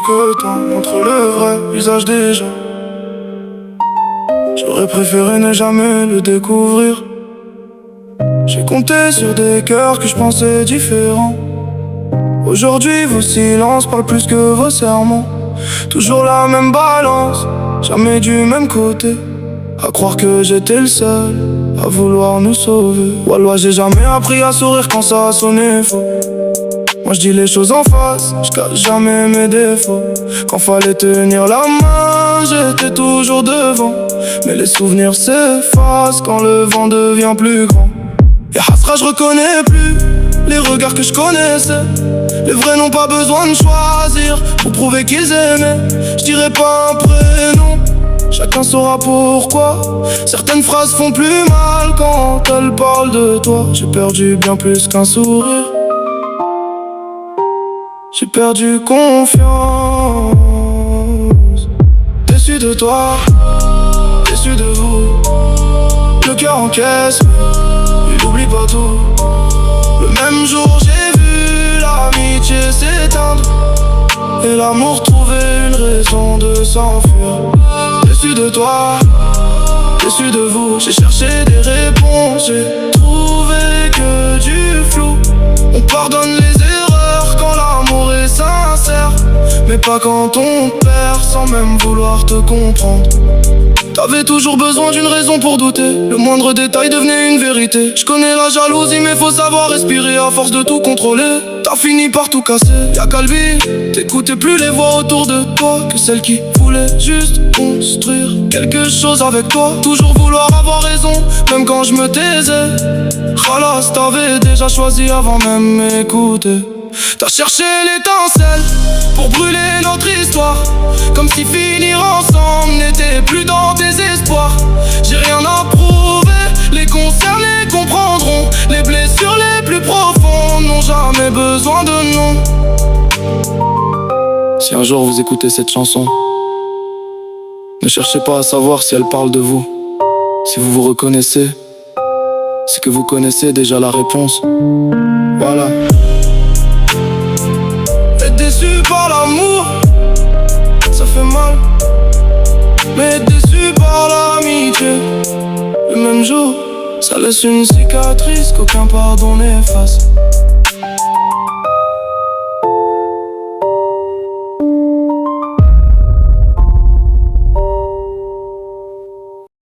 quelque temps entre le vrai visage des gens. J'aurais préféré ne jamais le découvrir. J'ai compté sur des cœurs que je pensais différents. Aujourd'hui vos silences parlent plus que vos serments. Toujours la même balance, jamais du même côté. À croire que j'étais le seul à vouloir nous sauver. Wallah, j'ai jamais appris à sourire quand ça a sonné faux. Moi je dis les choses en face, je cache jamais mes défauts. Quand fallait tenir la main, j'étais toujours devant. Mais les souvenirs s'effacent quand le vent devient plus grand. Et Hasra, je reconnais plus les regards que je connaissais. Les vrais n'ont pas besoin de choisir pour prouver qu'ils aimaient. Je dirais pas un prénom, chacun saura pourquoi. Certaines phrases font plus mal quand elles parlent de toi. J'ai perdu bien plus qu'un sourire. J'ai perdu confiance. Déçu de toi, déçu de vous. Le cœur encaisse, il oublie pas tout. Le même jour j'ai vu l'amitié s'éteindre et l'amour trouver une raison de s'enfuir. Déçu de toi, déçu de vous. J'ai cherché des réponses, j'ai trouvé que du flou. On pardonne les erreurs quand l'amour est sincère, mais pas quand on perd sans même vouloir te comprendre. T'avais toujours besoin d'une raison pour douter. Le moindre détail devenait une vérité. Je connais la jalousie mais faut savoir respirer. À force de tout contrôler, t'as fini par tout casser. Y'a qu'à le vivre, t'écoutais plus les voix autour de toi que celles qui voulaient juste construire quelque chose avec toi. Toujours vouloir avoir raison, même quand je me taisais. Khalas, t'avais déjà choisi avant même m'écouter. T'as cherché l'étincelle pour brûler notre histoire, comme si finir ensemble n'était plus dans tes espoirs. J'ai rien à prouver, les concernés comprendront. Les blessures les plus profondes n'ont jamais besoin de nom. Si un jour vous écoutez cette chanson, ne cherchez pas à savoir si elle parle de vous. Si vous vous reconnaissez, c'est que vous connaissez déjà la réponse. Voilà. Déçu par l'amour, ça fait mal. Mais déçu par l'amitié, le même jour, ça laisse une cicatrice qu'aucun pardon n'efface.